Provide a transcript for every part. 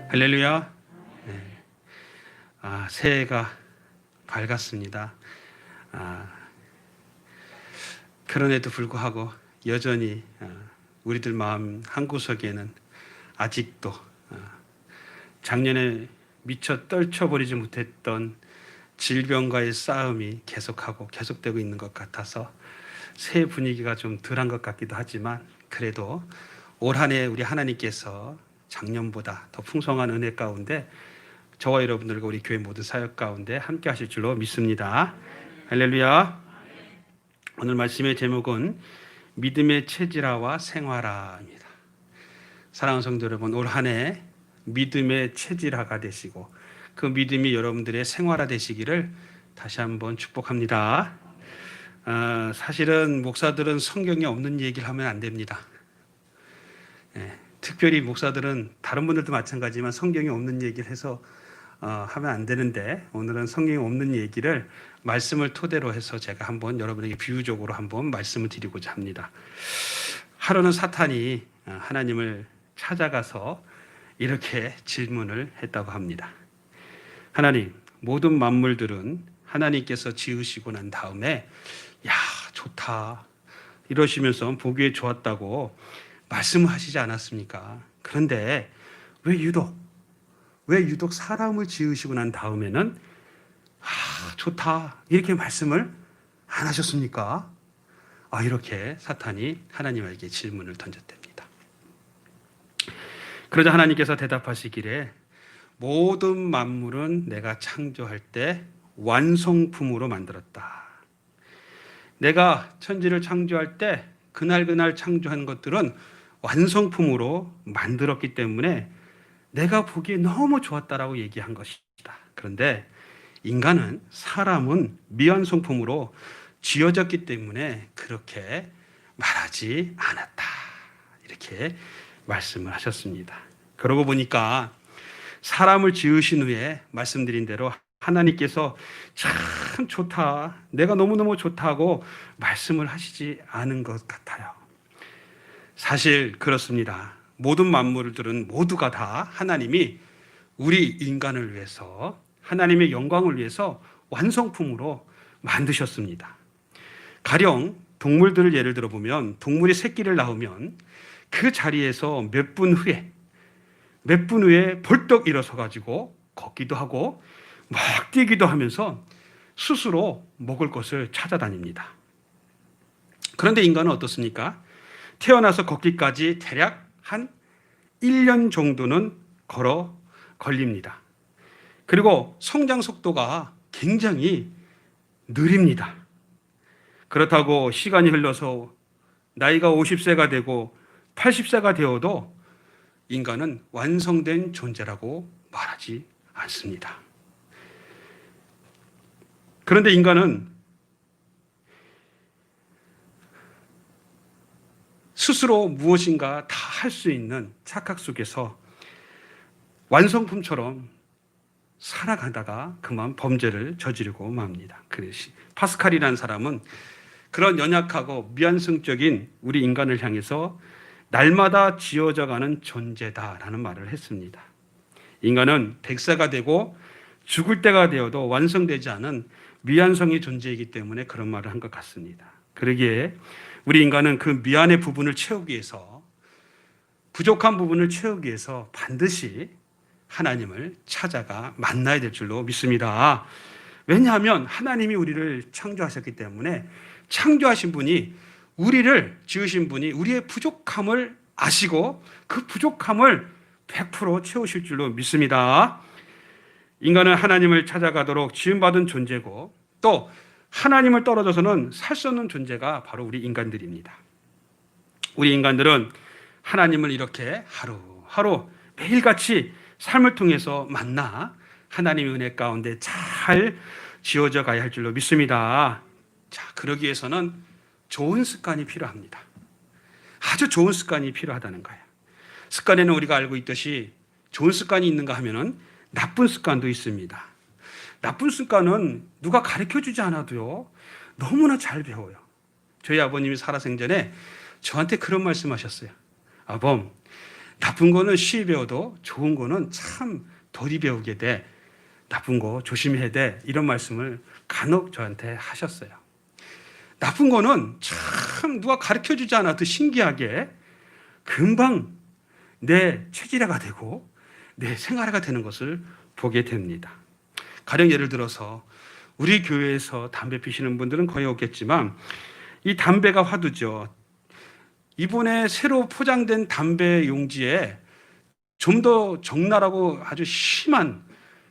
할렐루야. 네. 새해가 밝았습니다. 그런에도 불구하고 여전히 우리들 마음 한구석에는 아직도 작년에 미처 떨쳐버리지 못했던 질병과의 싸움이 계속되고 있는 것 같아서 새해 분위기가 좀 덜한 것 같기도 하지만, 그래도 올 한 해 우리 하나님께서 작년보다 더 풍성한 은혜 가운데 저와 여러분들과 우리 교회 모든 사역 가운데 함께 하실 줄로 믿습니다. 할렐루야. 오늘 말씀의 제목은 믿음의 체질화와 생활화입니다. 사랑하는 성도 여러분, 올 한 해 믿음의 체질화가 되시고 그 믿음이 여러분들의 생활화 되시기를 다시 한번 축복합니다. 사실은 목사들은 성경에 없는 얘기를 하면 안 됩니다. 특별히 목사들은 다른 분들도 마찬가지지만 성경에 없는 얘기를 해서 하면 안 되는데, 오늘은 성경에 없는 얘기를 말씀을 토대로 해서 제가 한번 여러분에게 비유적으로 한번 말씀을 드리고자 합니다. 하루는 사탄이 하나님을 찾아가서 이렇게 질문을 했다고 합니다. 하나님, 모든 만물들은 하나님께서 지으시고 난 다음에 야, 좋다 이러시면서 보기에 좋았다고 말씀을 하시지 않았습니까? 그런데 왜 유독 사람을 지으시고 난 다음에는 좋다 이렇게 말씀을 안 하셨습니까? 이렇게 사탄이 하나님에게 질문을 던졌답니다. 그러자 하나님께서 대답하시기를, 모든 만물은 내가 창조할 때 완성품으로 만들었다. 내가 천지를 창조할 때 그날 창조한 것들은 완성품으로 만들었기 때문에 내가 보기에 너무 좋았다라고 얘기한 것이다. 그런데 인간은, 사람은 미완성품으로 지어졌기 때문에 그렇게 말하지 않았다. 이렇게 말씀을 하셨습니다. 그러고 보니까 사람을 지으신 후에 말씀드린 대로 하나님께서 참 좋다, 내가 너무너무 좋다고 말씀을 하시지 않은 것 같아요. 사실 그렇습니다. 모든 만물들은 모두가 다 하나님이 우리 인간을 위해서, 하나님의 영광을 위해서 완성품으로 만드셨습니다. 가령 동물들을 예를 들어보면, 동물이 새끼를 낳으면 그 자리에서 몇 분 후에 벌떡 일어서 가지고 걷기도 하고 막 뛰기도 하면서 스스로 먹을 것을 찾아다닙니다. 그런데 인간은 어떻습니까? 태어나서 걷기까지 대략 한 1년 정도는 걸립니다. 그리고 성장 속도가 굉장히 느립니다. 그렇다고 시간이 흘러서 나이가 50세가 되고 80세가 되어도 인간은 완성된 존재라고 말하지 않습니다. 그런데 인간은 스스로 무엇인가 다 할 수 있는 착각 속에서 완성품처럼 살아가다가 그만 범죄를 저지르고 맙니다. 그래서 파스칼이라는 사람은 그런 연약하고 미완성적인 우리 인간을 향해서 날마다 지어져가는 존재다라는 말을 했습니다. 인간은 100세가 되고 죽을 때가 되어도 완성되지 않은 미완성의 존재이기 때문에 그런 말을 한 것 같습니다. 그러기에 우리 인간은 그 미완의 부분을 채우기 위해서, 부족한 부분을 채우기 위해서 반드시 하나님을 찾아가 만나야 될 줄로 믿습니다. 왜냐하면 하나님이 우리를 창조하셨기 때문에, 창조하신 분이, 우리를 지으신 분이 우리의 부족함을 아시고 그 부족함을 100% 채우실 줄로 믿습니다. 인간은 하나님을 찾아가도록 지음받은 존재고, 또 하나님을 떨어져서는 살 수 없는 존재가 바로 우리 인간들입니다. 우리 인간들은 하나님을 이렇게 하루하루 매일같이 삶을 통해서 만나 하나님의 은혜 가운데 잘 지어져 가야 할 줄로 믿습니다. 그러기 위해서는 좋은 습관이 필요합니다. 아주 좋은 습관이 필요하다는 거예요. 습관에는 우리가 알고 있듯이 좋은 습관이 있는가 하면은 나쁜 습관도 있습니다. 나쁜 습관은 누가 가르쳐주지 않아도요, 너무나 잘 배워요. 저희 아버님이 살아생전에 저한테 그런 말씀하셨어요. 아범, 나쁜 거는 쉬이 배워도 좋은 거는 참 더디 배우게 돼. 나쁜 거 조심해야 돼. 이런 말씀을 간혹 저한테 하셨어요. 나쁜 거는 참 누가 가르쳐주지 않아도 신기하게 금방 내 체질화가 되고 내 생활화가 되는 것을 보게 됩니다. 가령 예를 들어서 우리 교회에서 담배 피시는 분들은 거의 없겠지만 이 담배가 화두죠. 이번에 새로 포장된 담배 용지에 좀 더 적나라하고 아주 심한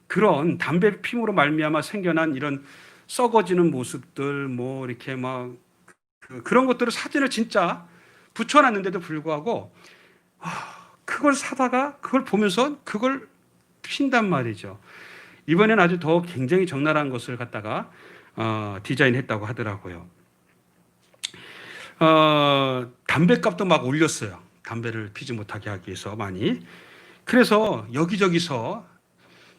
그런 담배 피임으로 말미암아 생겨난 이런 썩어지는 모습들 뭐 이렇게 막 그런 것들을 사진을 진짜 붙여놨는데도 불구하고 그걸 사다가 그걸 보면서 그걸 핀단 말이죠. 이번엔 아주 더 굉장히 적나라한 것을 갖다가 디자인했다고 하더라고요. 담배값도 막 올렸어요. 담배를 피지 못하게 하기 위해서 많이. 그래서 여기저기서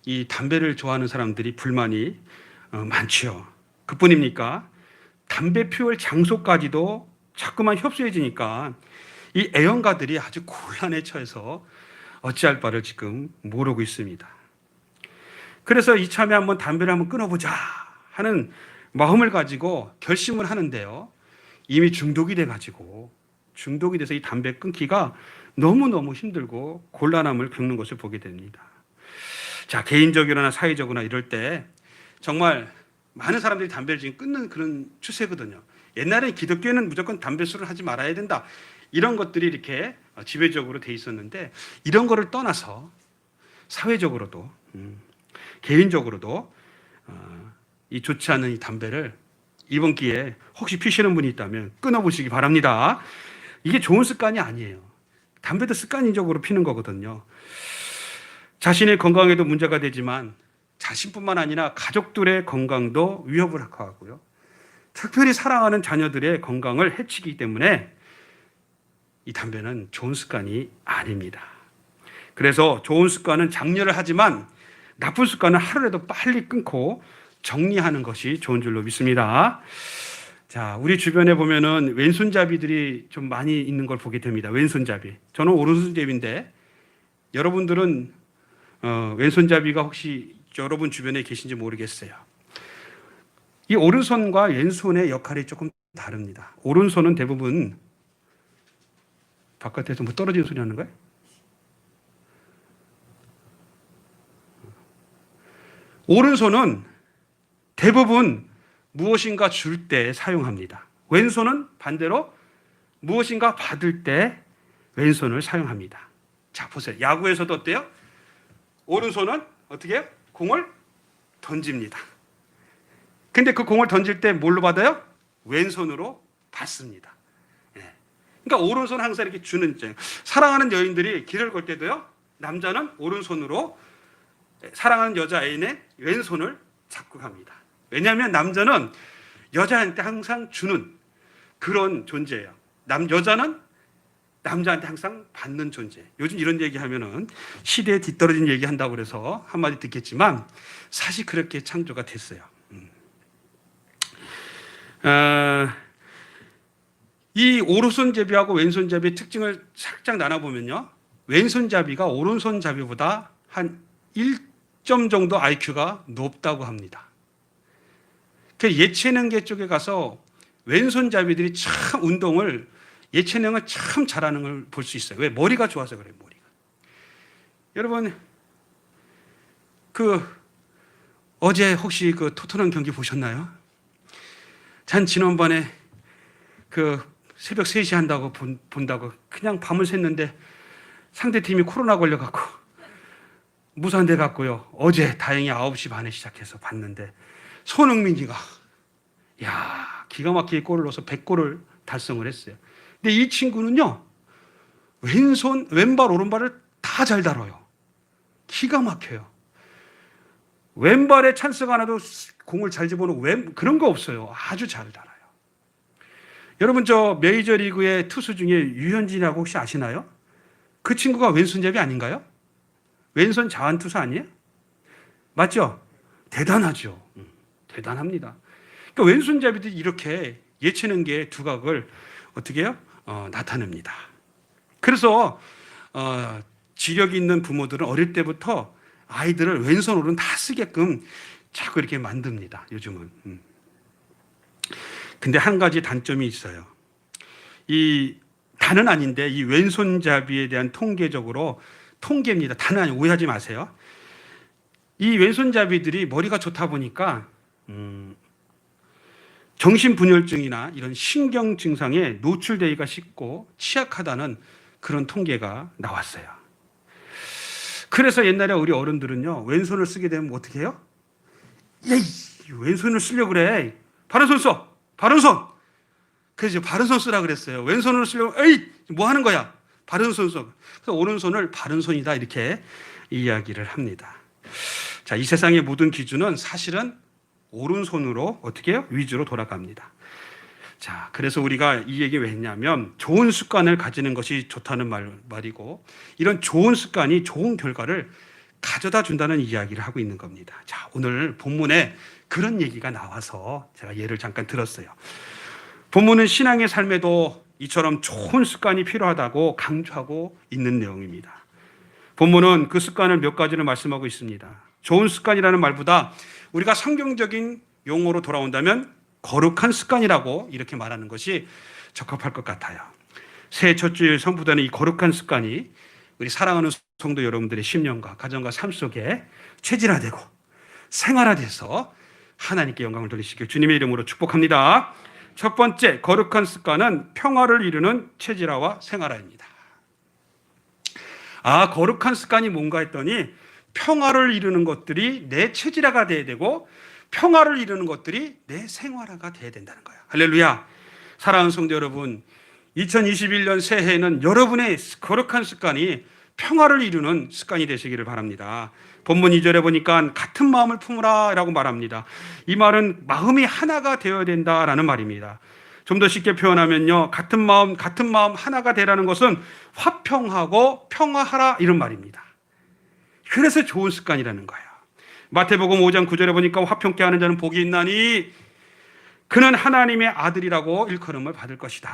이 담배를 좋아하는 사람들이 불만이 많죠. 그뿐입니까? 담배 피울 장소까지도 자꾸만 협소해지니까 이 애연가들이 아주 곤란에 처해서 어찌할 바를 지금 모르고 있습니다. 그래서 이참에 한번 담배를 한번 끊어보자 하는 마음을 가지고 결심을 하는데요. 이미 중독이 돼서 이 담배 끊기가 너무너무 힘들고 곤란함을 겪는 것을 보게 됩니다. 자, 개인적으로나 사회적으로나 이럴 때 정말 많은 사람들이 담배를 지금 끊는 그런 추세거든요. 옛날에 기독교에는 무조건 담배 술을 하지 말아야 된다. 이런 것들이 이렇게 지배적으로 돼 있었는데 이런 거를 떠나서 사회적으로도 개인적으로도 이 좋지 않은 이 담배를 이번 기회에 혹시 피시는 분이 있다면 끊어보시기 바랍니다. 이게 좋은 습관이 아니에요. 담배도 습관적으로 피는 거거든요. 자신의 건강에도 문제가 되지만 자신뿐만 아니라 가족들의 건강도 위협을 하고요. 특별히 사랑하는 자녀들의 건강을 해치기 때문에 이 담배는 좋은 습관이 아닙니다. 그래서 좋은 습관은 장려를 하지만 나쁜 습관은 하루라도 빨리 끊고 정리하는 것이 좋은 줄로 믿습니다. 자, 우리 주변에 보면은 왼손잡이들이 좀 많이 있는 걸 보게 됩니다. 왼손잡이. 저는 오른손잡이인데 여러분들은 왼손잡이가 혹시 여러분 주변에 계신지 모르겠어요. 이 오른손과 왼손의 역할이 조금 다릅니다. 오른손은 대부분 바깥에서 뭐 떨어지는 소리 하는 거예요? 오른손은 대부분 무엇인가 줄 때 사용합니다. 왼손은 반대로 무엇인가 받을 때 왼손을 사용합니다. 자, 보세요. 야구에서도 어때요? 오른손은 어떻게 해요? 공을 던집니다. 근데 그 공을 던질 때 뭘로 받아요? 왼손으로 받습니다. 그러니까 오른손 항상 이렇게 주는 입장이에요. 사랑하는 여인들이 길을 걸 때도요, 남자는 오른손으로 사랑하는 여자 애인의 왼손을 잡고 갑니다. 왜냐하면 남자는 여자한테 항상 주는 그런 존재예요. 여자는 남자한테 항상 받는 존재. 요즘 이런 얘기하면은 시대에 뒤떨어진 얘기 한다고 그래서 한마디 듣겠지만 사실 그렇게 창조가 됐어요. 이 오른손잡이하고 왼손잡이의 특징을 살짝 나눠보면요. 왼손잡이가 오른손잡이보다 한 1점 정도 IQ가 높다고 합니다. 예체능계 쪽에 가서 왼손잡이들이 참 운동을 예체능을 참 잘하는 걸 볼 수 있어요. 왜? 머리가 좋아서 그래요. 머리가. 여러분 어제 혹시 토트넘 경기 보셨나요? 전 지난번에 새벽 3시 한다고 본다고 그냥 밤을 샜는데 상대팀이 코로나 걸려갖고 무산돼 갖고요. 어제 다행히 9시 반에 시작해서 봤는데 손흥민이가 기가 막히게 골을 넣어서 100골을 달성을 했어요. 근데 이 친구는요, 왼발 오른발을 다 잘 다뤄요. 기가 막혀요. 왼발에 찬스가 나도 공을 잘 집어넣고 그런 거 없어요. 아주 잘 달아요. 여러분 저 메이저리그의 투수 중에 유현진이라고 혹시 아시나요? 그 친구가 왼손잡이 아닌가요? 왼손 자완 투수 아니에요? 맞죠? 대단하죠. 대단합니다. 그러니까 왼손잡이들이 이렇게 예체능계의 두각을 어떻게 해요? 나타냅니다. 그래서 지력이 있는 부모들은 어릴 때부터 아이들을 왼손 오른 다 쓰게끔 자꾸 이렇게 만듭니다. 요즘은. 근데 한 가지 단점이 있어요. 이 다는 아닌데 이 왼손잡이에 대한 통계입니다. 다는 아니고 오해하지 마세요. 이 왼손잡이들이 머리가 좋다 보니까 정신분열증이나 이런 신경 증상에 노출되기가 쉽고 취약하다는 그런 통계가 나왔어요. 그래서 옛날에 우리 어른들은요, 왼손을 쓰게 되면 어떻게 해요? 에이, 왼손을 쓰려고 그래. 바른 손 써. 바른 손. 그래서 바른 손 쓰라 그랬어요. 왼손으로 쓰려고, 에이, 뭐 하는 거야? 바른 손 써. 그래서 오른손을 바른 손이다 이렇게 이야기를 합니다. 자, 이 세상의 모든 기준은 사실은 오른손으로 어떻게 해요? 위주로 돌아갑니다. 자, 그래서 우리가 이 얘기 왜 했냐면 좋은 습관을 가지는 것이 좋다는 말이고 이런 좋은 습관이 좋은 결과를 가져다 준다는 이야기를 하고 있는 겁니다. 자, 오늘 본문에 그런 얘기가 나와서 제가 예를 잠깐 들었어요. 본문은 신앙의 삶에도 이처럼 좋은 습관이 필요하다고 강조하고 있는 내용입니다. 본문은 그 습관을 몇 가지를 말씀하고 있습니다. 좋은 습관이라는 말보다 우리가 성경적인 용어로 돌아온다면 거룩한 습관이라고 이렇게 말하는 것이 적합할 것 같아요. 새해 첫 주일 선포되는 이 거룩한 습관이 우리 사랑하는 성도 여러분들의 심령과 가정과 삶 속에 체질화되고 생활화돼서 하나님께 영광을 돌리시길 주님의 이름으로 축복합니다. 첫 번째 거룩한 습관은 평화를 이루는 체질화와 생활화입니다. 아, 거룩한 습관이 뭔가 했더니 평화를 이루는 것들이 내 체질화가 돼야 되고 평화를 이루는 것들이 내 생활화가 돼야 된다는 거예요. 할렐루야. 사랑하는 성도 여러분, 2021년 새해에는 여러분의 거룩한 습관이 평화를 이루는 습관이 되시기를 바랍니다. 본문 2절에 보니까 같은 마음을 품으라 라고 말합니다. 이 말은 마음이 하나가 되어야 된다라는 말입니다. 좀 더 쉽게 표현하면요, 같은 마음 하나가 되라는 것은 화평하고 평화하라 이런 말입니다. 그래서 좋은 습관이라는 거예요. 마태복음 5장 9절에 보니까 화평케 하는 자는 복이 있나니 그는 하나님의 아들이라고 일컬음을 받을 것이다.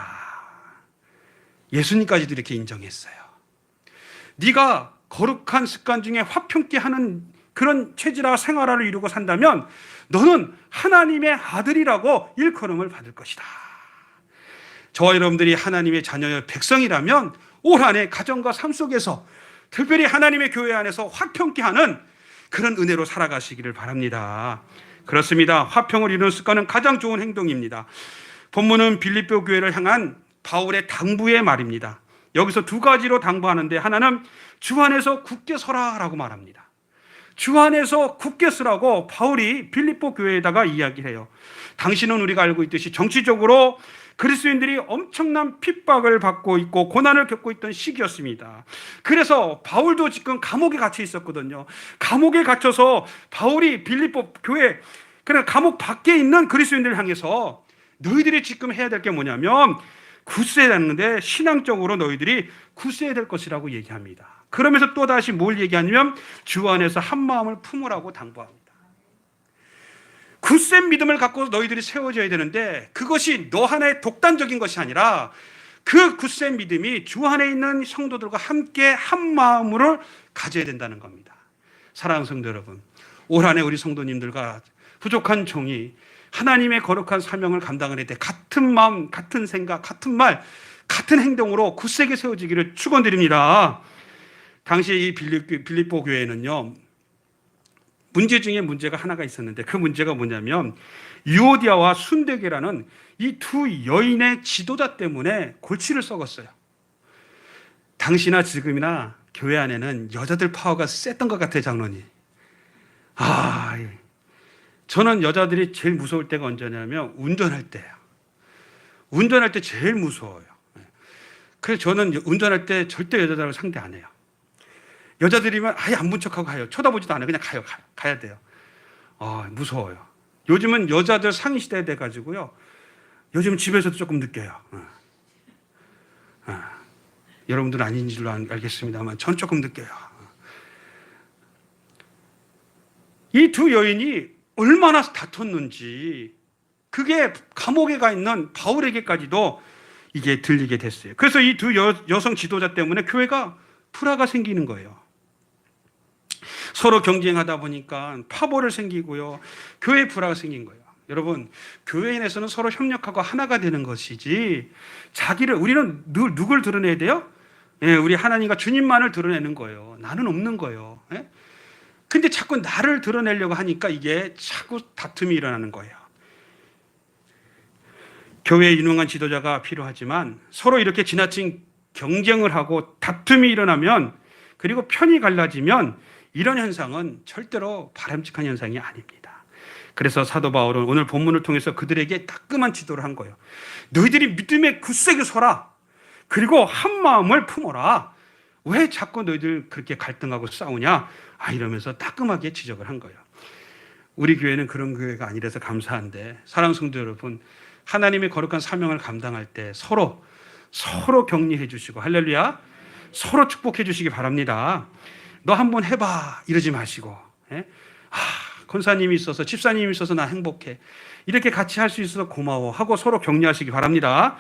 예수님까지도 이렇게 인정했어요. 네가 거룩한 습관 중에 화평케 하는 그런 체질화 생활화를 이루고 산다면 너는 하나님의 아들이라고 일컬음을 받을 것이다. 저와 여러분들이 하나님의 자녀의 백성이라면 올 한 해 가정과 삶 속에서 특별히 하나님의 교회 안에서 화평케 하는 그런 은혜로 살아가시기를 바랍니다. 그렇습니다. 화평을 이루는 습관은 가장 좋은 행동입니다. 본문은 빌립보 교회를 향한 바울의 당부의 말입니다. 여기서 두 가지로 당부하는데 하나는 주 안에서 굳게 서라라고 말합니다. 주 안에서 굳게 서라고 바울이 빌립보 교회에다가 이야기해요. 당신은 우리가 알고 있듯이 정치적으로 그리스도인들이 엄청난 핍박을 받고 있고 고난을 겪고 있던 시기였습니다. 그래서 바울도 지금 감옥에 갇혀 있었거든요. 감옥에 갇혀서 바울이 빌립보 교회, 그냥 감옥 밖에 있는 그리스도인들을 향해서 너희들이 지금 해야 될 게 뭐냐면 굳세야 되는데 신앙적으로 너희들이 굳세야 될 것이라고 얘기합니다. 그러면서 또 다시 뭘 얘기하냐면 주 안에서 한 마음을 품으라고 당부합니다. 굳센 믿음을 갖고 너희들이 세워져야 되는데 그것이 너 하나의 독단적인 것이 아니라 그 굳센 믿음이 주 안에 있는 성도들과 함께 한 마음으로 가져야 된다는 겁니다. 사랑하는 성도 여러분, 올 한 해 우리 성도님들과 부족한 종이 하나님의 거룩한 사명을 감당을 할 때 같은 마음, 같은 생각, 같은 말, 같은 행동으로 굳세게 세워지기를 축원드립니다. 당시 이 빌립보 교회는요, 문제 중에 문제가 하나가 있었는데 그 문제가 뭐냐면 유오디아와 순데게라는 이 두 여인의 지도자 때문에 골치를 썩었어요. 당시나 지금이나 교회 안에는 여자들 파워가 셌던 것 같아요, 장로님. 저는 여자들이 제일 무서울 때가 언제냐면 운전할 때예요. 운전할 때 제일 무서워요. 그래서 저는 운전할 때 절대 여자들하고 상대 안 해요. 여자들이면 아예 안 본 척하고 가요. 쳐다보지도 않아요. 그냥 가야 돼요. 무서워요. 요즘은 여자들 상위 시대 돼가지고요. 요즘 집에서도 조금 느껴요. 여러분들은 아닌 줄로 알겠습니다만 전 조금 느껴요. 이 두 여인이 얼마나 다퉜는지 그게 감옥에 가 있는 바울에게까지도 이게 들리게 됐어요. 그래서 이 두 여성 지도자 때문에 교회가 불화가 생기는 거예요. 서로 경쟁하다 보니까 파벌을 생기고요. 교회 불화가 생긴 거예요. 여러분, 교회 내에서는 서로 협력하고 하나가 되는 것이지, 우리는 누굴 드러내야 돼요? 예, 우리 하나님과 주님만을 드러내는 거예요. 나는 없는 거예요. 예? 근데 자꾸 나를 드러내려고 하니까 이게 자꾸 다툼이 일어나는 거예요. 교회에 유능한 지도자가 필요하지만 서로 이렇게 지나친 경쟁을 하고 다툼이 일어나면, 그리고 편이 갈라지면 이런 현상은 절대로 바람직한 현상이 아닙니다. 그래서 사도 바울은 오늘 본문을 통해서 그들에게 따끔한 지도를 한 거예요. 너희들이 믿음에 굳세게 서라. 그리고 한 마음을 품어라. 왜 자꾸 너희들 그렇게 갈등하고 싸우냐? 이러면서 따끔하게 지적을 한 거예요. 우리 교회는 그런 교회가 아니라서 감사한데, 사랑하는 성도 여러분, 하나님의 거룩한 사명을 감당할 때 서로 격려해 주시고, 할렐루야, 서로 축복해 주시기 바랍니다. 너 한번 해봐 이러지 마시고, 예? 권사님이 있어서, 집사님이 있어서 나 행복해, 이렇게 같이 할 수 있어서 고마워 하고 서로 격려하시기 바랍니다.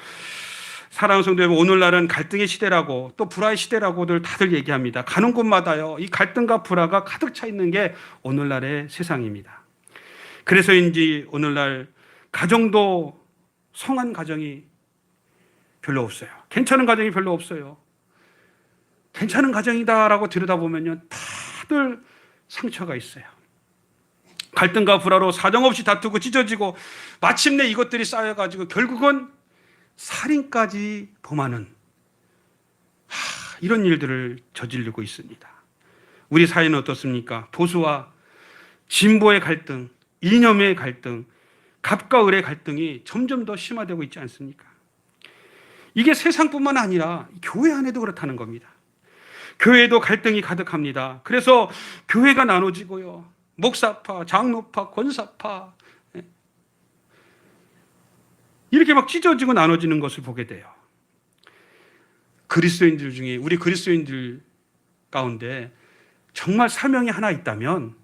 사랑하는 성도 여러분, 오늘날은 갈등의 시대라고, 또 불화의 시대라고들 다들 얘기합니다. 가는 곳마다요, 이 갈등과 불화가 가득 차 있는 게 오늘날의 세상입니다. 그래서인지 오늘날 가정도 성한 가정이 별로 없어요. 괜찮은 가정이 별로 없어요. 괜찮은 가정이다라고 들여다보면요, 다들 상처가 있어요. 갈등과 불화로 사정없이 다투고 찢어지고, 마침내 이것들이 쌓여가지고 결국은 살인까지 범하는 이런 일들을 저지르고 있습니다. 우리 사회는 어떻습니까? 보수와 진보의 갈등, 이념의 갈등, 갑과 을의 갈등이 점점 더 심화되고 있지 않습니까? 이게 세상뿐만 아니라 교회 안에도 그렇다는 겁니다. 교회에도 갈등이 가득합니다. 그래서 교회가 나눠지고요, 목사파, 장로파, 권사파, 이렇게 막 찢어지고 나눠지는 것을 보게 돼요. 그리스도인들 중에, 우리 그리스도인들 가운데 정말 사명이 하나 있다면,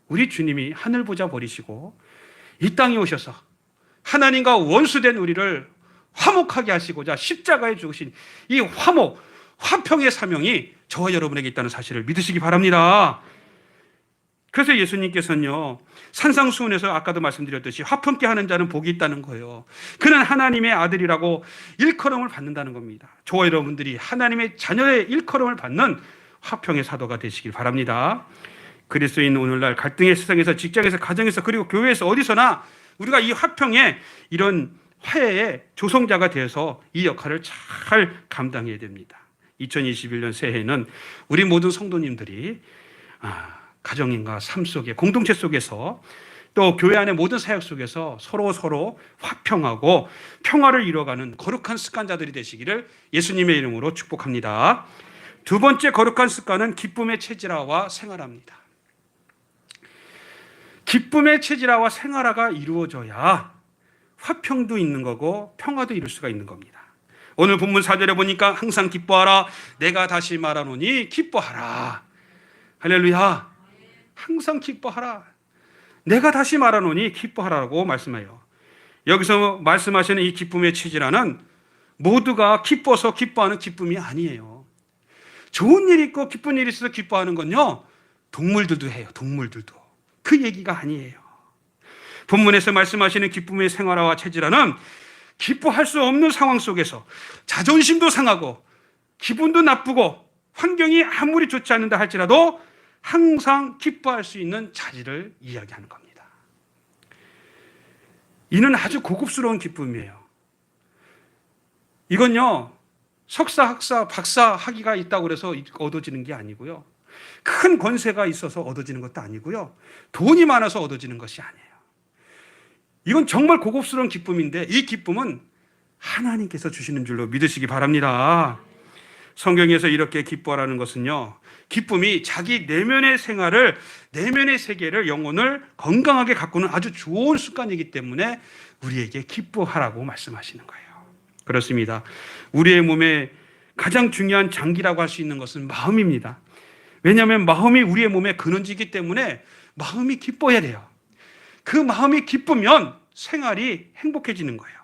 우리 주님이 하늘 보자 버리시고 이 땅에 오셔서 하나님과 원수된 우리를 화목하게 하시고자 십자가에 죽으신 이 화평의 사명이 저와 여러분에게 있다는 사실을 믿으시기 바랍니다. 그래서 예수님께서는요, 산상수훈에서 아까도 말씀드렸듯이 화평케 하는 자는 복이 있다는 거예요. 그는 하나님의 아들이라고 일컬음을 받는다는 겁니다. 저와 여러분들이 하나님의 자녀의 일컬음을 받는 화평의 사도가 되시길 바랍니다. 그리스도인 오늘날 갈등의 세상에서, 직장에서, 가정에서, 그리고 교회에서, 어디서나 우리가 이 화평의, 이런 화해의 조성자가 되어서 이 역할을 잘 감당해야 됩니다. 2021년 새해에는 우리 모든 성도님들이 가정인과 삶 속에, 공동체 속에서, 또 교회 안의 모든 사역 속에서 서로 화평하고 평화를 이뤄가는 거룩한 습관자들이 되시기를 예수님의 이름으로 축복합니다. 두 번째 거룩한 습관은 기쁨의 체질화와 생활화입니다. 기쁨의 체질화와 생활화가 이루어져야 화평도 있는 거고 평화도 이룰 수가 있는 겁니다. 오늘 본문 4절에 보니까 항상 기뻐하라, 내가 다시 말하노니 기뻐하라. 할렐루야. 항상 기뻐하라, 내가 다시 말하노니 기뻐하라고 말씀해요. 여기서 말씀하시는 이 기쁨의 체질화는 모두가 기뻐서 기뻐하는 기쁨이 아니에요. 좋은 일이 있고 기쁜 일이 있어서 기뻐하는 건요, 동물들도 해요. 동물들도. 그 얘기가 아니에요. 본문에서 말씀하시는 기쁨의 생활화와 체질화는 기뻐할 수 없는 상황 속에서 자존심도 상하고 기분도 나쁘고 환경이 아무리 좋지 않는다 할지라도 항상 기뻐할 수 있는 자질을 이야기하는 겁니다. 이는 아주 고급스러운 기쁨이에요. 이건요, 석사, 학사, 박사 학위가 있다고 해서 얻어지는 게 아니고요, 큰 권세가 있어서 얻어지는 것도 아니고요, 돈이 많아서 얻어지는 것이 아니에요. 이건 정말 고급스러운 기쁨인데, 이 기쁨은 하나님께서 주시는 줄로 믿으시기 바랍니다. 성경에서 이렇게 기뻐하라는 것은요, 기쁨이 자기 내면의 생활을, 내면의 세계를, 영혼을 건강하게 가꾸는 아주 좋은 습관이기 때문에 우리에게 기뻐하라고 말씀하시는 거예요. 그렇습니다. 우리의 몸에 가장 중요한 장기라고 할 수 있는 것은 마음입니다. 왜냐하면 마음이 우리의 몸의 근원지이기 때문에 마음이 기뻐야 돼요. 그 마음이 기쁘면 생활이 행복해지는 거예요.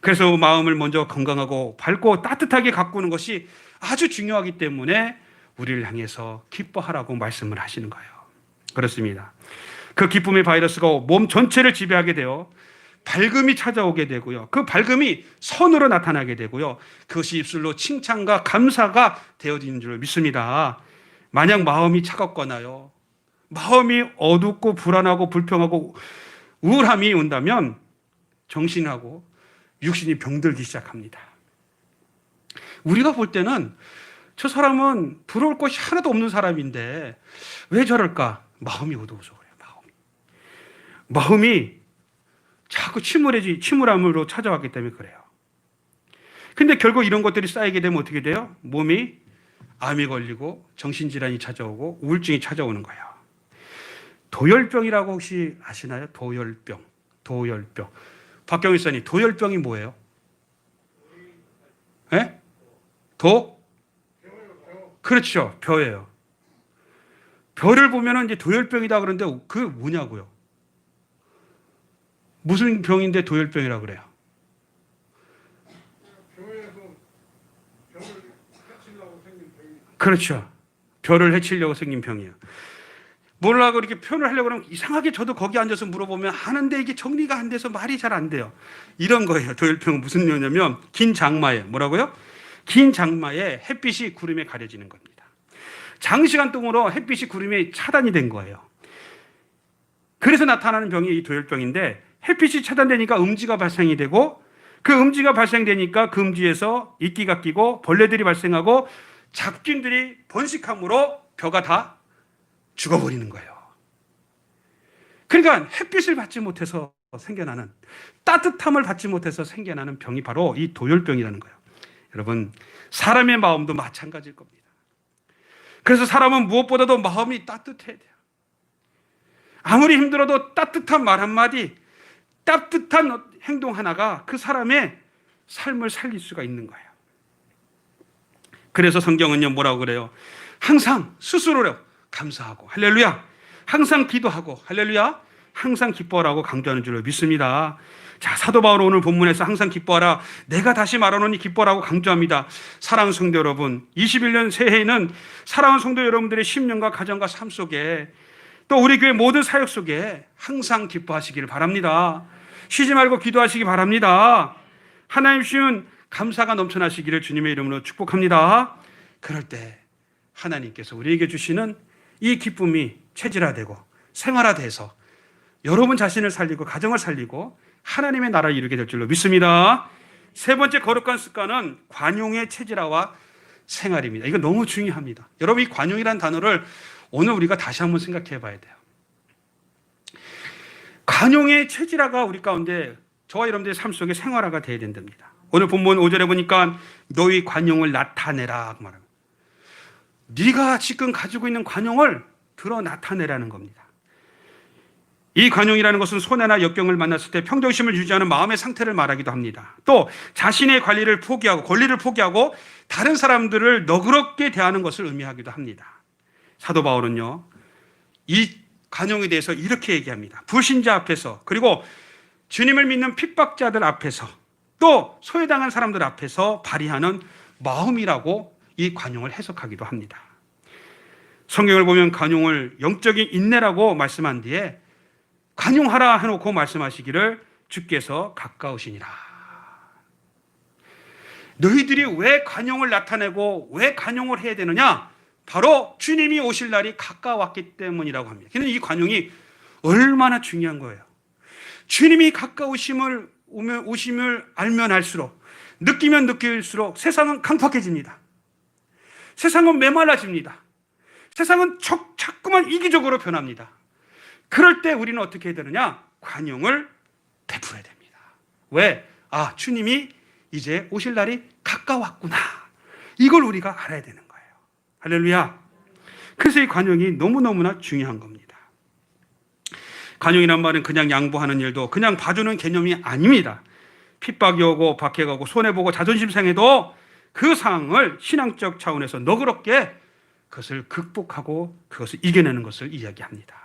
그래서 마음을 먼저 건강하고 밝고 따뜻하게 가꾸는 것이 아주 중요하기 때문에 우리를 향해서 기뻐하라고 말씀을 하시는 거예요. 그렇습니다. 그 기쁨의 바이러스가 몸 전체를 지배하게 되어 밝음이 찾아오게 되고요. 그 밝음이 선으로 나타나게 되고요. 그것이 입술로 칭찬과 감사가 되어지는 줄 믿습니다. 만약 마음이 차갑거나요, 마음이 어둡고 불안하고 불평하고 우울함이 온다면 정신하고 육신이 병들기 시작합니다. 우리가 볼 때는 저 사람은 부러울 것이 하나도 없는 사람인데 왜 저럴까? 마음이 어두워서 그래요. 마음이 자꾸 침울함으로 찾아왔기 때문에 그래요. 근데 결국 이런 것들이 쌓이게 되면 어떻게 돼요? 몸이 암이 걸리고 정신질환이 찾아오고 우울증이 찾아오는 거예요. 도열병이라고 혹시 아시나요? 도열병. 박경희 선생님, 도열병이 뭐예요? 예? 그렇죠. 벼예요. 벼를 보면은 이제 도열병이다 그러는데 그 뭐냐고요? 무슨 병인데 도열병이라 그래요? 그렇죠. 벼를 해치려고 생긴 병이에요. 뭐라고 이렇게 표현을 하려고 하면 이상하게 저도 거기 앉아서 물어보면 하는데 이게 정리가 안 돼서 말이 잘 안 돼요. 이런 거예요. 도열병은 무슨 냐면 긴 장마에 뭐라고요? 긴 장마에 햇빛이 구름에 가려지는 겁니다. 장시간 동안으로 햇빛이 구름에 차단이 된 거예요. 그래서 나타나는 병이 이 도열병인데 햇빛이 차단되니까 음지가 발생이 되고 그 음지가 발생되니까 그 음지에서 이끼가 끼고 벌레들이 발생하고 잡균들이 번식함으로 벼가 다 죽어버리는 거예요. 그러니까 햇빛을 받지 못해서 생겨나는, 따뜻함을 받지 못해서 생겨나는 병이 바로 이 도열병이라는 거예요. 여러분, 사람의 마음도 마찬가지일 겁니다. 그래서 사람은 무엇보다도 마음이 따뜻해야 돼요. 아무리 힘들어도 따뜻한 말 한마디, 따뜻한 행동 하나가 그 사람의 삶을 살릴 수가 있는 거예요. 그래서 성경은요 뭐라고 그래요? 항상 스스로로 감사하고 할렐루야, 항상 기도하고 할렐루야, 항상 기뻐하라고 강조하는 줄로 믿습니다. 자, 사도 바울은 오늘 본문에서 항상 기뻐하라, 내가 다시 말하노니 기뻐하라고 강조합니다. 사랑하는 성도 여러분, 21년 새해에는 사랑하는 성도 여러분들의 심령과 가정과 삶 속에 또 우리 교회 모든 사역 속에 항상 기뻐하시기를 바랍니다. 쉬지 말고 기도하시기 바랍니다. 하나님 주신 감사가 넘쳐나시기를 주님의 이름으로 축복합니다. 그럴 때 하나님께서 우리에게 주시는 이 기쁨이 체질화되고 생활화돼서 여러분 자신을 살리고 가정을 살리고 하나님의 나라를 이루게 될 줄로 믿습니다. 세 번째 거룩한 습관은 관용의 체질화와 생활입니다. 이거 너무 중요합니다. 여러분, 이 관용이라는 단어를 오늘 우리가 다시 한번 생각해 봐야 돼요. 관용의 체질화가 우리 가운데 저와 여러분들의 삶 속에 생활화가 되어야 된답니다. 오늘 본문 5절에 보니까 너희 관용을 나타내라 말합니다. 네가 지금 가지고 있는 관용을 드러 나타내라는 겁니다. 이 관용이라는 것은 손해나 역경을 만났을 때 평정심을 유지하는 마음의 상태를 말하기도 합니다. 또 자신의 권리를 포기하고 다른 사람들을 너그럽게 대하는 것을 의미하기도 합니다. 사도 바울은요 이 관용에 대해서 이렇게 얘기합니다. 불신자 앞에서, 그리고 주님을 믿는 핍박자들 앞에서, 또 소외당한 사람들 앞에서 발휘하는 마음이라고 이 관용을 해석하기도 합니다. 성경을 보면 관용을 영적인 인내라고 말씀한 뒤에 관용하라 해놓고 말씀하시기를 주께서 가까우시니라. 너희들이 왜 관용을 나타내고 왜 관용을 해야 되느냐? 바로 주님이 오실 날이 가까웠기 때문이라고 합니다. 그런데 이 관용이 얼마나 중요한 거예요. 주님이 가까우심을 오심을 알면 알수록, 느끼면 느낄수록 세상은 강팍해집니다. 세상은 메말라집니다. 세상은 자꾸만 이기적으로 변합니다. 그럴 때 우리는 어떻게 해야 되느냐? 관용을 베풀어야 됩니다. 왜? 아, 주님이 이제 오실 날이 가까웠구나. 이걸 우리가 알아야 되는 거예요. 할렐루야. 그래서 이 관용이 너무너무나 중요한 겁니다. 관용이란 말은 그냥 양보하는 일도, 그냥 봐주는 개념이 아닙니다. 핍박이 오고 박해가 오고 손해보고 자존심 상해도 그 상황을 신앙적 차원에서 너그럽게 그것을 극복하고 그것을 이겨내는 것을 이야기합니다.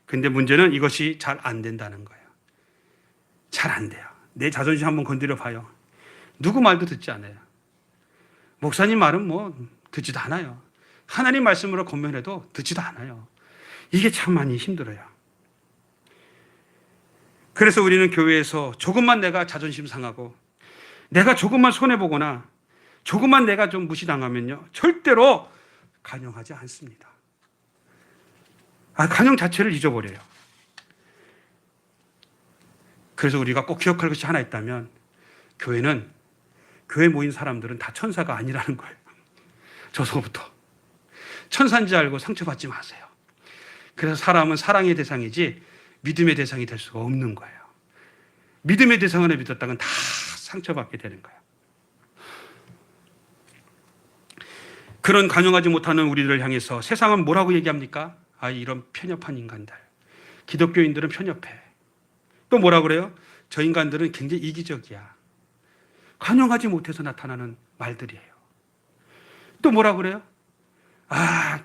근데 문제는 이것이 잘 안 된다는 거예요. 잘 안 돼요. 내 자존심 한번 건드려 봐요. 누구 말도 듣지 않아요. 목사님 말은 뭐 듣지도 않아요. 하나님 말씀으로 권면해도 듣지도 않아요. 이게 참 많이 힘들어요. 그래서 우리는 교회에서 조금만 내가 자존심 상하고 내가 조금만 손해보거나 조금만 내가 좀 무시당하면요, 절대로 간영하지 않습니다. 간영 자체를 잊어버려요. 그래서 우리가 꼭 기억할 것이 하나 있다면, 교회 모인 사람들은 다 천사가 아니라는 거예요. 저서부터 천사인지 알고 상처받지 마세요. 그래서 사람은 사랑의 대상이지 믿음의 대상이 될 수가 없는 거예요. 믿음의 대상을 믿었다간 다 상처받게 되는 거예요. 그런 간용하지 못하는 우리들을 향해서 세상은 뭐라고 얘기합니까? 이런 편협한 인간들. 기독교인들은 편협해. 또 뭐라 그래요? 저 인간들은 굉장히 이기적이야. 간용하지 못해서 나타나는 말들이에요. 또 뭐라 그래요?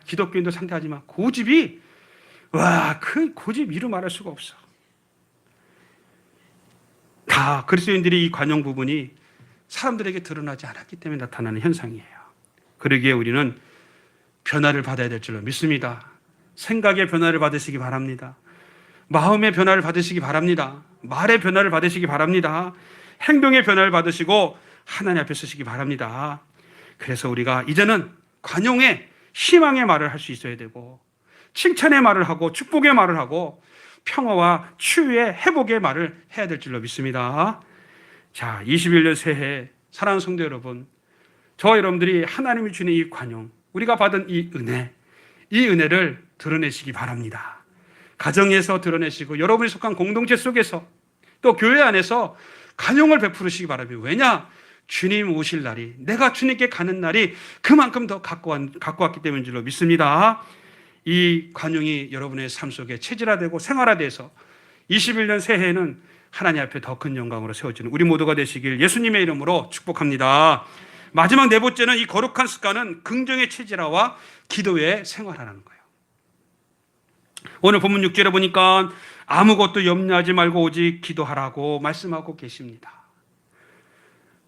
기독교인도 상대하지 마. 고집이, 그 고집 이루 말할 수가 없어. 다 그리스도인들이 이 관용 부분이 사람들에게 드러나지 않았기 때문에 나타나는 현상이에요. 그러기에 우리는 변화를 받아야 될 줄로 믿습니다. 생각의 변화를 받으시기 바랍니다. 마음의 변화를 받으시기 바랍니다. 말의 변화를 받으시기 바랍니다. 행동의 변화를 받으시고 하나님 앞에 서시기 바랍니다. 그래서 우리가 이제는 관용의 희망의 말을 할 수 있어야 되고, 칭찬의 말을 하고, 축복의 말을 하고, 평화와 치유의 회복의 말을 해야 될 줄로 믿습니다. 자, 21년 새해 사랑하는 성도 여러분, 저와 여러분들이 하나님이 주는 이 관용, 우리가 받은 이 은혜를 드러내시기 바랍니다. 가정에서 드러내시고 여러분이 속한 공동체 속에서 또 교회 안에서 관용을 베푸시기 바랍니다. 왜냐? 주님 오실 날이, 내가 주님께 가는 날이 그만큼 더 갖고 왔기 때문인 줄로 믿습니다. 이 관용이 여러분의 삶 속에 체질화되고 생활화돼서 21년 새해에는 하나님 앞에 더 큰 영광으로 세워지는 우리 모두가 되시길 예수님의 이름으로 축복합니다. 마지막 네 번째는, 이 거룩한 습관은 긍정의 체질화와 기도의 생활하라는 거예요. 오늘 본문 6절에 보니까 아무것도 염려하지 말고 오직 기도하라고 말씀하고 계십니다.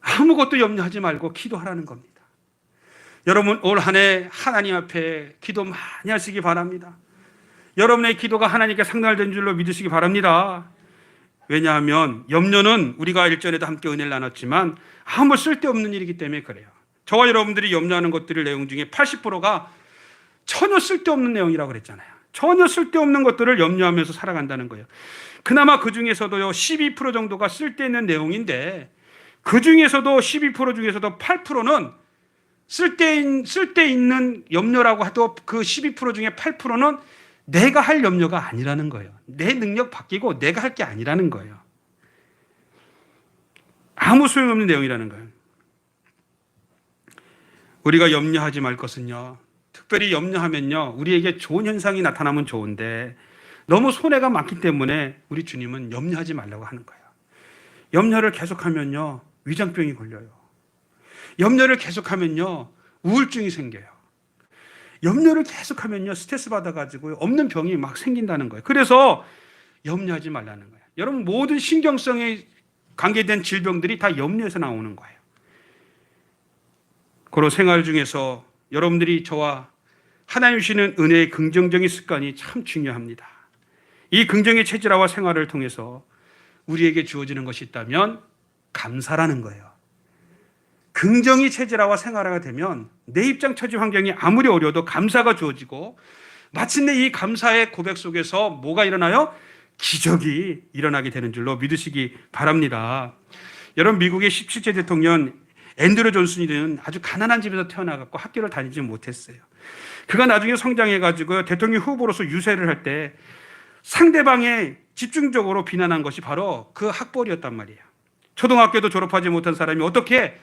아무것도 염려하지 말고 기도하라는 겁니다. 여러분, 올 한 해 하나님 앞에 기도 많이 하시기 바랍니다. 여러분의 기도가 하나님께 상달된 줄로 믿으시기 바랍니다. 왜냐하면 염려는 우리가 일전에도 함께 은혜를 나눴지만 아무 쓸데없는 일이기 때문에 그래요. 저와 여러분들이 염려하는 것들의 내용 중에 80%가 전혀 쓸데없는 내용이라고 그랬잖아요. 전혀 쓸데없는 것들을 염려하면서 살아간다는 거예요. 그나마 그 중에서도요, 12% 정도가 쓸데있는 내용인데, 그 중에서도 12% 중에서도 8%는 쓸데있는 염려라고 해도 그 12% 중에 8%는 내가 할 염려가 아니라는 거예요. 내 능력 바뀌고 내가 할 게 아니라는 거예요. 아무 소용없는 내용이라는 거예요. 우리가 염려하지 말 것은요, 특별히 염려하면요, 우리에게 좋은 현상이 나타나면 좋은데 너무 손해가 많기 때문에 우리 주님은 염려하지 말라고 하는 거예요. 염려를 계속하면요, 위장병이 걸려요. 염려를 계속하면요, 우울증이 생겨요. 염려를 계속하면요, 스트레스 받아가지고 없는 병이 막 생긴다는 거예요. 그래서 염려하지 말라는 거예요. 여러분, 모든 신경성에 관계된 질병들이 다 염려에서 나오는 거예요. 그리고 생활 중에서 여러분들이 저와 하나님 주시는 은혜의 긍정적인 습관이 참 중요합니다. 이 긍정의 체질화와 생활을 통해서 우리에게 주어지는 것이 있다면 감사라는 거예요. 긍정이 체질화와 생활화가 되면 내 입장 처지 환경이 아무리 어려워도 감사가 주어지고, 마침내 이 감사의 고백 속에서 뭐가 일어나요? 기적이 일어나게 되는 줄로 믿으시기 바랍니다. 여러분, 미국의 17세 대통령 앤드류 존슨이는 아주 가난한 집에서 태어나갖고 학교를 다니지 못했어요. 그가 나중에 성장해가지고 대통령 후보로서 유세를 할 때 상대방의 집중적으로 비난한 것이 바로 그 학벌이었단 말이에요. 초등학교도 졸업하지 못한 사람이 어떻게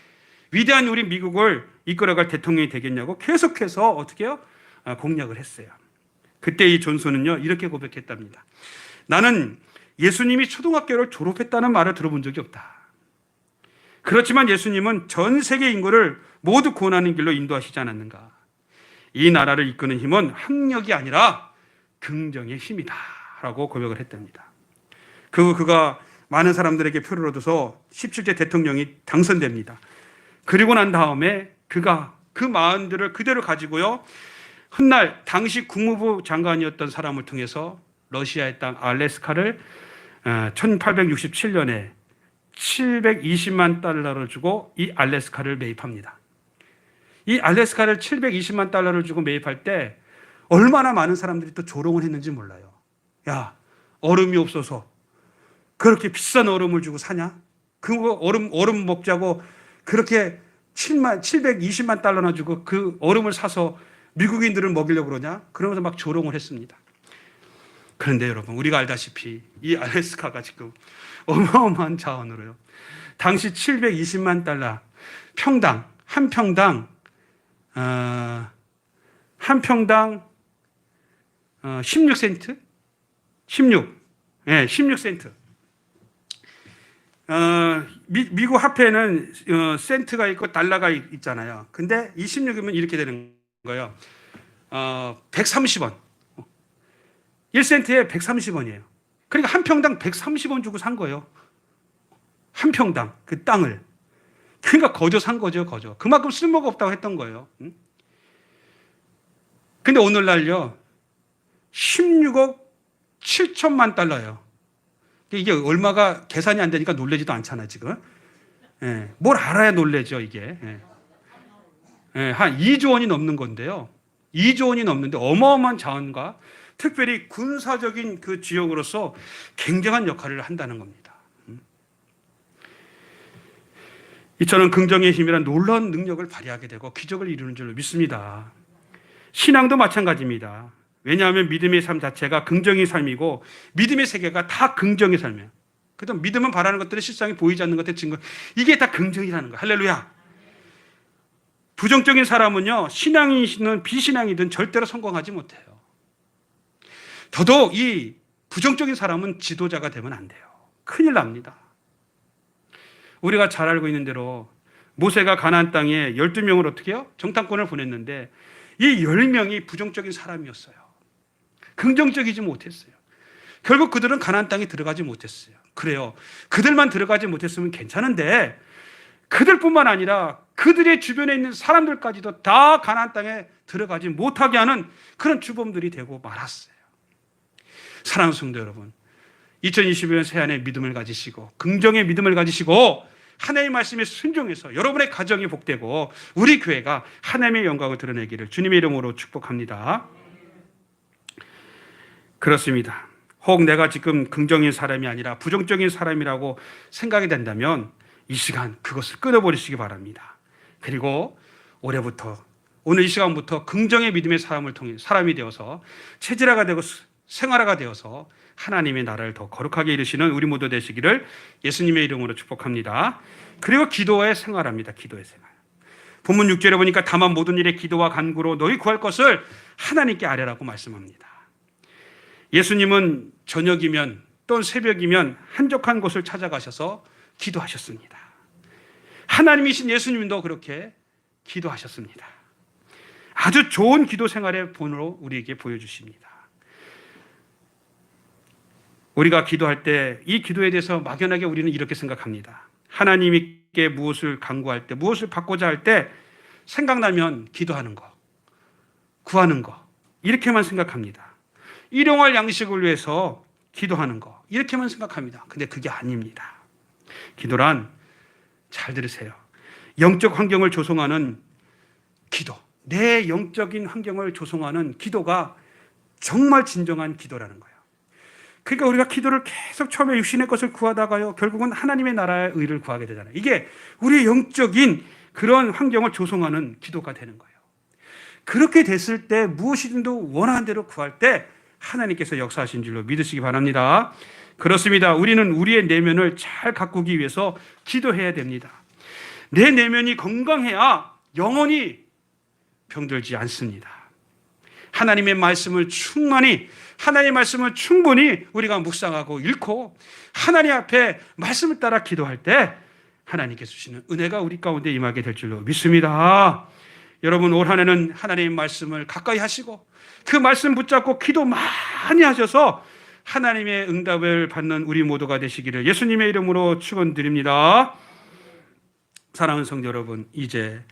위대한 우리 미국을 이끌어갈 대통령이 되겠냐고 계속해서 어떻게 해요? 공략을 했어요. 그때 이 존슨은요, 이렇게 고백했답니다. 나는 예수님이 초등학교를 졸업했다는 말을 들어본 적이 없다. 그렇지만 예수님은 전 세계 인구를 모두 구원하는 길로 인도하시지 않았는가. 이 나라를 이끄는 힘은 학력이 아니라 긍정의 힘이다 라고 고백을 했답니다. 그가 많은 사람들에게 표를 얻어서 17대 대통령이 당선됩니다. 그리고 난 다음에 그가 그 마음들을 그대로 가지고요, 훗날 당시 국무부 장관이었던 사람을 통해서 러시아의 땅 알래스카를 1867년에 720만 달러를 주고 이 알래스카를 매입합니다. 이 알래스카를 720만 달러를 주고 매입할 때 얼마나 많은 사람들이 또 조롱을 했는지 몰라요. 야, 얼음이 없어서 그렇게 비싼 얼음을 주고 사냐? 그 얼음 먹자고 그렇게 720만 달러나 주고 그 얼음을 사서 미국인들을 먹이려고 그러냐? 그러면서 막 조롱을 했습니다. 그런데 여러분, 우리가 알다시피 이 알래스카가 지금 어마어마한 자원으로요. 당시 720만 달러, 한 평당 16센트? 16센트. 미국 화폐는 센트가 있고 달러가 있잖아요. 근데 26이면 이렇게 되는 거예요. 130원. 1센트에 130원이에요. 그러니까 한 평당 130원 주고 산 거예요. 한 평당 그 땅을. 그러니까 거저 산 거죠, 거저. 그만큼 쓸모가 없다고 했던 거예요. 근데 오늘날요, 16억 7천만 달러예요. 이게 얼마가 계산이 안 되니까 놀라지도 않잖아요, 지금. 뭘 알아야 놀라죠, 이게. 한 2조 원이 넘는 건데요. 2조 원이 넘는데 어마어마한 자원과 특별히 군사적인 그 지역으로서 굉장한 역할을 한다는 겁니다. 이처럼 긍정의 힘이란 놀라운 능력을 발휘하게 되고 기적을 이루는 줄로 믿습니다. 신앙도 마찬가지입니다. 왜냐하면 믿음의 삶 자체가 긍정의 삶이고 믿음의 세계가 다 긍정의 삶이에요. 그래서 믿음은 바라는 것들이 실상이 보이지 않는 것의 증거. 이게 다 긍정이라는 거예요. 할렐루야. 부정적인 사람은요, 신앙이든 비신앙이든 절대로 성공하지 못해요. 더더욱 이 부정적인 사람은 지도자가 되면 안 돼요. 큰일 납니다. 우리가 잘 알고 있는 대로 모세가 가나안 땅에 12명을 어떻게 해요? 정탐꾼을 보냈는데 이 10명이 부정적인 사람이었어요. 긍정적이지 못했어요. 결국 그들은 가나안 땅에 들어가지 못했어요. 그래요. 그들만 들어가지 못했으면 괜찮은데 그들뿐만 아니라 그들의 주변에 있는 사람들까지도 다 가나안 땅에 들어가지 못하게 하는 그런 주범들이 되고 말았어요. 사랑하는 성도 여러분, 2021년 새해안에 믿음을 가지시고 긍정의 믿음을 가지시고 하나님의 말씀에 순종해서 여러분의 가정이 복되고 우리 교회가 하나님의 영광을 드러내기를 주님의 이름으로 축복합니다. 그렇습니다. 혹 내가 지금 긍정적인 사람이 아니라 부정적인 사람이라고 생각이 된다면 이 시간 그것을 끊어버리시기 바랍니다. 그리고 올해부터 오늘 이 시간부터 긍정의 믿음의 사람이 되어서 체질화가 되고 생활화가 되어서 하나님의 나라를 더 거룩하게 이루시는 우리 모두 되시기를 예수님의 이름으로 축복합니다. 그리고 기도에 생활합니다. 기도의 생활. 본문 6절에 보니까 다만 모든 일에 기도와 간구로 너희 구할 것을 하나님께 아뢰라고 말씀합니다. 예수님은 저녁이면 또는 새벽이면 한적한 곳을 찾아가셔서 기도하셨습니다. 하나님이신 예수님도 그렇게 기도하셨습니다. 아주 좋은 기도 생활의 본으로 우리에게 보여주십니다. 우리가 기도할 때 이 기도에 대해서 막연하게 우리는 이렇게 생각합니다. 하나님께 무엇을 간구할 때, 무엇을 받고자 할 때 생각나면 기도하는 거, 구하는 거 이렇게만 생각합니다. 일용할 양식을 위해서 기도하는 거 이렇게만 생각합니다. 근데 그게 아닙니다. 기도란 잘 들으세요. 영적 환경을 조성하는 기도, 내 영적인 환경을 조성하는 기도가 정말 진정한 기도라는 거예요. 그러니까 우리가 기도를 계속 처음에 육신의 것을 구하다가요, 결국은 하나님의 나라의 의를 구하게 되잖아요. 이게 우리의 영적인 그런 환경을 조성하는 기도가 되는 거예요. 그렇게 됐을 때 무엇이든 원하는 대로 구할 때 하나님께서 역사하신 줄로 믿으시기 바랍니다. 그렇습니다. 우리는 우리의 내면을 잘 가꾸기 위해서 기도해야 됩니다. 내 내면이 건강해야 영혼이 병들지 않습니다. 하나님의 말씀을 하나님의 말씀을 충분히 우리가 묵상하고 읽고 하나님 앞에 말씀을 따라 기도할 때 하나님께서 주시는 은혜가 우리 가운데 임하게 될 줄로 믿습니다. 여러분, 올 한 해는 하나님의 말씀을 가까이 하시고 그 말씀 붙잡고 기도 많이 하셔서 하나님의 응답을 받는 우리 모두가 되시기를 예수님의 이름으로 축원드립니다. 사랑하는 성도 여러분, 이제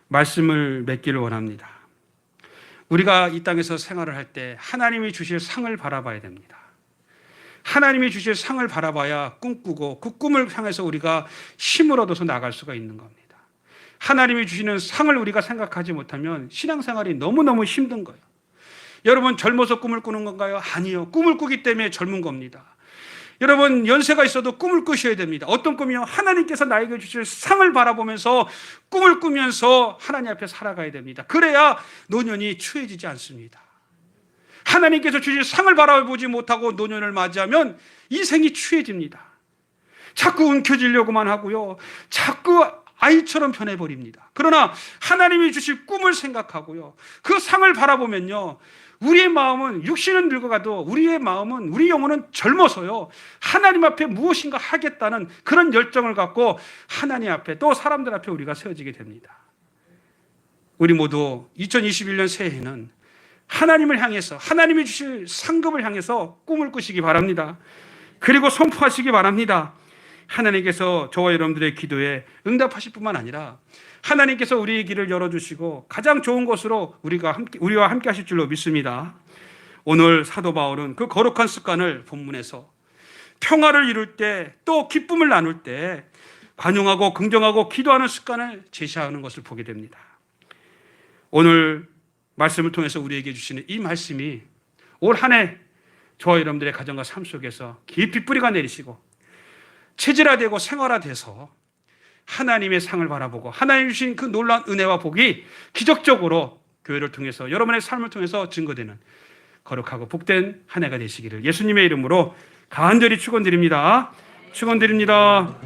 말씀을 맺기를 원합니다. 우리가 이 땅에서 생활을 할 때 하나님이 주실 상을 바라봐야 됩니다. 하나님이 주실 상을 바라봐야 꿈꾸고 그 꿈을 향해서 우리가 힘을 얻어서 나갈 수가 있는 겁니다. 하나님이 주시는 상을 우리가 생각하지 못하면 신앙생활이 너무너무 힘든 거예요. 여러분, 젊어서 꿈을 꾸는 건가요? 아니요. 꿈을 꾸기 때문에 젊은 겁니다. 여러분, 연세가 있어도 꿈을 꾸셔야 됩니다. 어떤 꿈이요? 하나님께서 나에게 주실 상을 바라보면서 꿈을 꾸면서 하나님 앞에 살아가야 됩니다. 그래야 노년이 추해지지 않습니다. 하나님께서 주실 상을 바라보지 못하고 노년을 맞이하면 인생이 추해집니다. 자꾸 움켜쥐려고만 하고요. 자꾸 아이처럼 변해버립니다. 그러나 하나님이 주실 꿈을 생각하고요. 그 상을 바라보면요. 우리의 마음은 육신은 늙어가도 우리의 마음은, 우리 영혼은 젊어서요. 하나님 앞에 무엇인가 하겠다는 그런 열정을 갖고 하나님 앞에 또 사람들 앞에 우리가 세워지게 됩니다. 우리 모두 2021년 새해에는 하나님을 향해서, 하나님이 주실 상급을 향해서 꿈을 꾸시기 바랍니다. 그리고 선포하시기 바랍니다. 하나님께서 저와 여러분들의 기도에 응답하실 뿐만 아니라 하나님께서 우리의 길을 열어주시고 가장 좋은 것으로 우리와 함께 하실 줄로 믿습니다. 오늘 사도 바울은 그 거룩한 습관을 본문에서 평화를 이룰 때, 또 기쁨을 나눌 때 관용하고 긍정하고 기도하는 습관을 제시하는 것을 보게 됩니다. 오늘 말씀을 통해서 우리에게 주시는 이 말씀이 올 한 해 저와 여러분들의 가정과 삶 속에서 깊이 뿌리가 내리시고 체질화되고 생활화돼서 하나님의 상을 바라보고 하나님 주신 그 놀라운 은혜와 복이 기적적으로 교회를 통해서, 여러분의 삶을 통해서 증거되는 거룩하고 복된 한 해가 되시기를 예수님의 이름으로 간절히 축원드립니다. 축원드립니다.